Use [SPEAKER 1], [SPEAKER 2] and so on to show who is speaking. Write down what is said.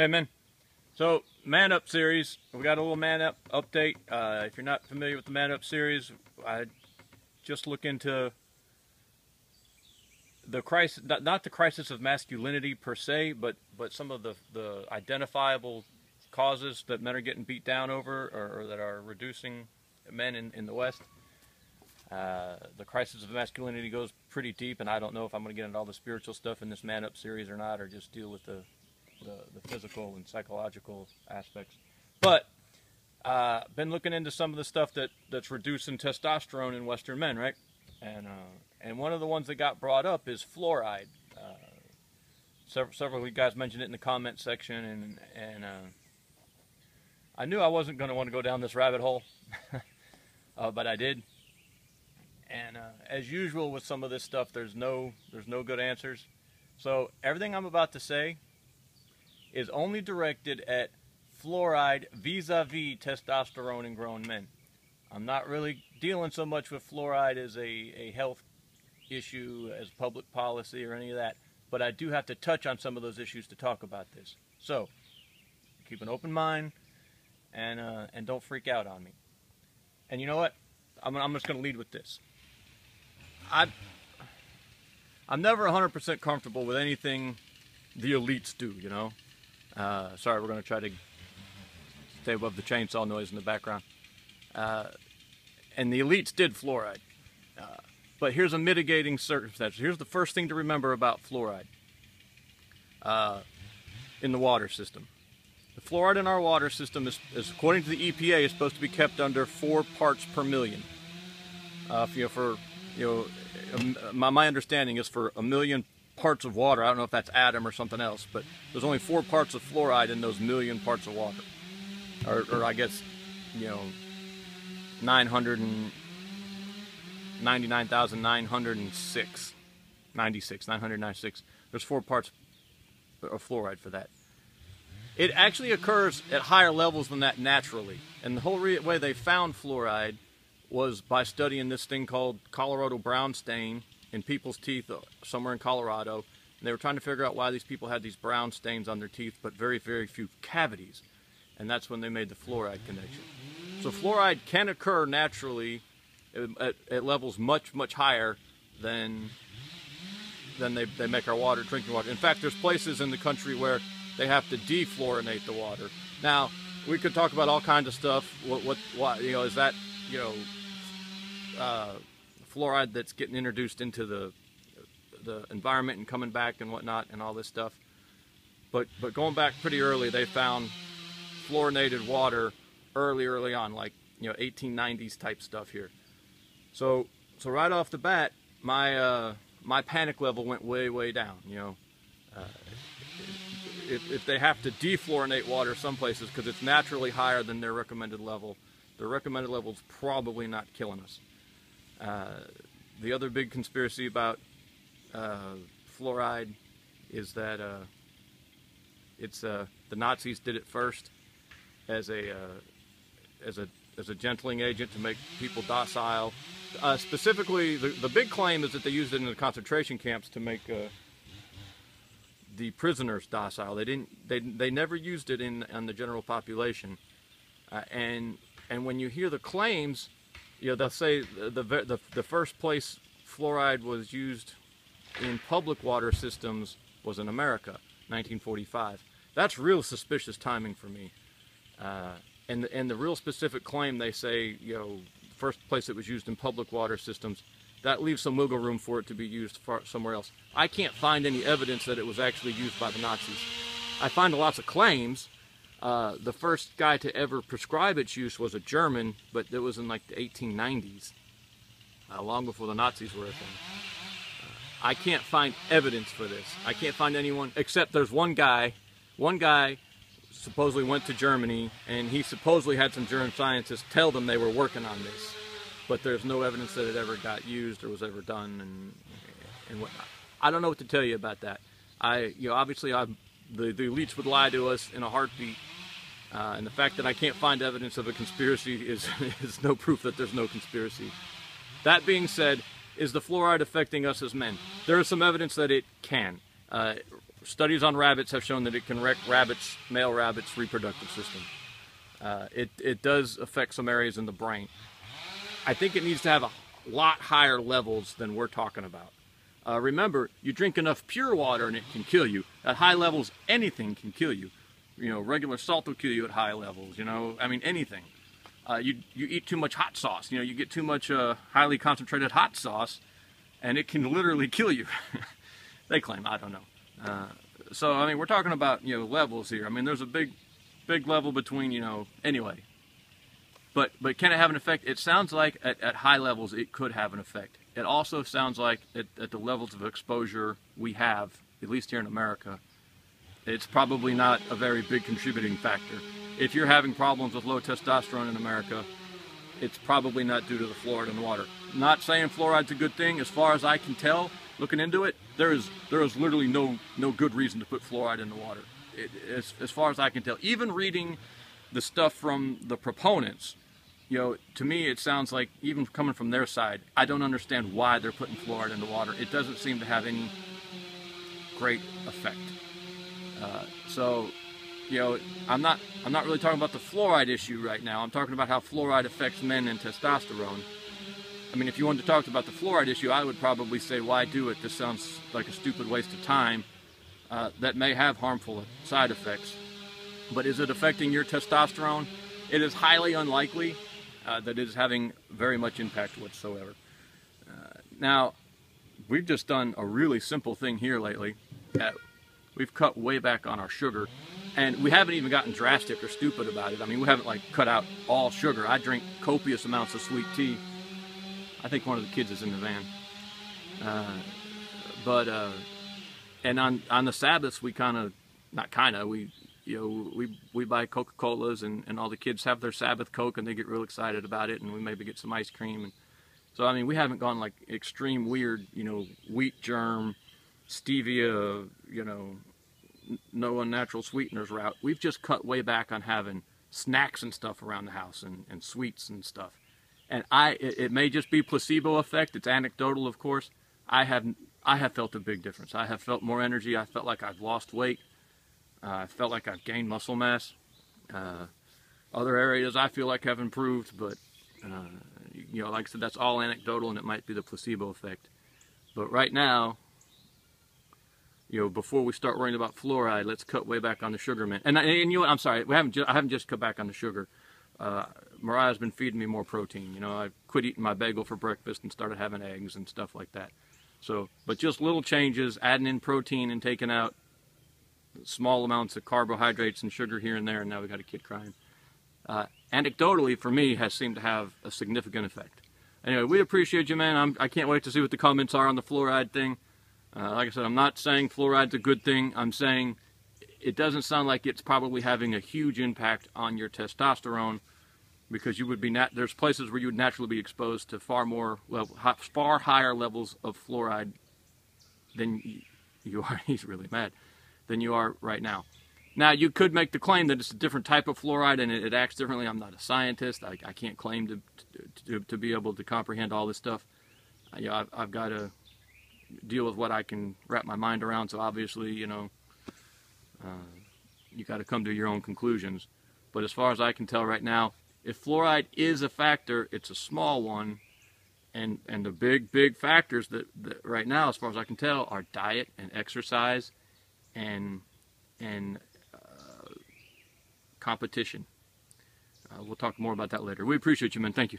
[SPEAKER 1] Hey man, so Man Up series, we got a little Man Up update. If you're not familiar with the Man Up series, I just look into the crisis, not the crisis of masculinity per se, but some of the identifiable causes that men are getting beat down over, or that are reducing men in the West. The crisis of masculinity goes pretty deep, and I don't know if I'm going to get into all the spiritual stuff in this Man Up series or not, or just deal with the physical and psychological aspects. But been looking into some of the stuff that's reducing testosterone in Western men, right? And one of the ones that got brought up is fluoride. Several of you guys mentioned it in the comment section, and I knew I wasn't going to want to go down this rabbit hole, but I did. And as usual with some of this stuff, there's no good answers. So everything I'm about to say is only directed at fluoride vis-a-vis testosterone in grown men. I'm not really dealing so much with fluoride as a health issue, as public policy or any of that, but I do have to touch on some of those issues to talk about this. So keep an open mind and don't freak out on me. And you know what? I'm just going to lead with this. I'm never 100% comfortable with anything the elites do, you know. Sorry, we're going to try to stay above the chainsaw noise in the background. And the elites did fluoride. But here's a mitigating circumstance. Here's the first thing to remember about fluoride in the water system. The fluoride in our water system is according to the EPA, is supposed to be kept under 4 parts per million. My understanding is for a million parts of water. I don't know if that's atom or something else, but there's only 4 parts of fluoride in those million parts of water, or I guess 999,906, 996. There's 4 parts of fluoride for that. It actually occurs at higher levels than that naturally, and the whole way they found fluoride was by studying this thing called Colorado brown stain in people's teeth somewhere in Colorado. And they were trying to figure out why these people had these brown stains on their teeth, but very, very few cavities. And that's when they made the fluoride connection. So fluoride can occur naturally at levels much, much higher than they make our water, drinking water. In fact, there's places in the country where they have to defluorinate the water. Now, we could talk about all kinds of stuff. What is that, fluoride that's getting introduced into the environment and coming back and whatnot and all this stuff. But going back pretty early, they found fluorinated water early on, like 1890s type stuff here. So right off the bat, my panic level went way down. If they have to defluorinate water some places because it's naturally higher than their recommended level, their recommended level is probably not killing us. The other big conspiracy about fluoride is that the Nazis did it first as a gentling agent to make people docile. Specifically, the big claim is that they used it in the concentration camps to make the prisoners docile. They never used it on the general population. And when you hear the claims, they'll say the first place fluoride was used in public water systems was in America, 1945. That's real suspicious timing for me. And the real specific claim, they say, first place it was used in public water systems, that leaves some wiggle room for it to be used somewhere else. I can't find any evidence that it was actually used by the Nazis. I find lots of claims. The first guy to ever prescribe its use was a German, but it was in like the 1890s, long before the Nazis were a thing. I can't find evidence for this. I can't find anyone, except there's one guy supposedly went to Germany, and he supposedly had some German scientists tell them they were working on this, but there's no evidence that it ever got used or was ever done and whatnot. I don't know what to tell you about that. Obviously the elites would lie to us in a heartbeat, and the fact that I can't find evidence of a conspiracy is no proof that there's no conspiracy. That being said, is the fluoride affecting us as men? There is some evidence that it can. studies on rabbits have shown that it can wreck male rabbits' reproductive system. It does affect some areas in the brain. I think it needs to have a lot higher levels than we're talking about. Remember, you drink enough pure water and it can kill you. At high levels, anything can kill you. You know, regular salt will kill you at high levels, you know, I mean, anything. You eat too much hot sauce, you know, you get too much highly concentrated hot sauce, and it can literally kill you. They claim, I don't know. So, I mean, we're talking about, you know, levels here. I mean, there's a big level between, you know, anyway. But can it have an effect? It sounds like at high levels it could have an effect. It also sounds like at the levels of exposure we have, at least here in America, it's probably not a very big contributing factor. If you're having problems with low testosterone in America, it's probably not due to the fluoride in the water. Not saying fluoride's a good thing. As far as I can tell, looking into it, there is literally no good reason to put fluoride in the water. As far as I can tell, even reading the stuff from the proponents, you know, to me it sounds like, even coming from their side, I don't understand why they're putting fluoride in the water. It doesn't seem to have any great effect. So, you know, I'm not really talking about the fluoride issue right now. I'm talking about how fluoride affects men and testosterone. I mean, if you wanted to talk about the fluoride issue, I would probably say, why do it? This sounds like a stupid waste of time that may have harmful side effects. But is it affecting your testosterone? It is highly unlikely that it is having very much impact whatsoever. Now, we've just done a really simple thing here lately. We've cut way back on our sugar, and we haven't even gotten drastic or stupid about it. I mean, we haven't like cut out all sugar. I drink copious amounts of sweet tea. I think one of the kids is in the van. And on the Sabbaths, we we buy Coca-Colas, and all the kids have their Sabbath Coke, and they get real excited about it, and we maybe get some ice cream. And so, I mean, we haven't gone like extreme weird, you know, wheat germ, stevia, you know, no unnatural sweeteners route. We've just cut way back on having snacks and stuff around the house, and sweets and stuff. And it may just be placebo effect. It's anecdotal, of course. I have felt a big difference. I have felt more energy. I felt like I've lost weight. I felt like I've gained muscle mass. Other areas I feel like have improved, but you know, like I said, that's all anecdotal, and it might be the placebo effect. But right now, you know, before we start worrying about fluoride, let's cut way back on the sugar, man. And you know what? I'm sorry, I haven't just cut back on the sugar. Mariah's been feeding me more protein. You know, I quit eating my bagel for breakfast and started having eggs and stuff like that. So, but just little changes, adding in protein and taking out small amounts of carbohydrates and sugar here and there, and now we got a kid crying. Anecdotally, for me, has seemed to have a significant effect. Anyway, we appreciate you, man. I can't wait to see what the comments are on the fluoride thing. Like I said, I'm not saying fluoride's a good thing. I'm saying it doesn't sound like it's probably having a huge impact on your testosterone, because you would be there's places where you would naturally be exposed to far higher levels of fluoride than you are. He's really mad. Than you are right now. Now, you could make the claim that it's a different type of fluoride and it acts differently. I'm not a scientist. I can't claim to be able to comprehend all this stuff. You know, I've got to deal with what I can wrap my mind around. So obviously, you know, you got to come to your own conclusions. But as far as I can tell right now, if fluoride is a factor, it's a small one. And the big factors that right now, as far as I can tell, are diet and exercise and competition. We'll talk more about that later. We appreciate you, man. Thank you.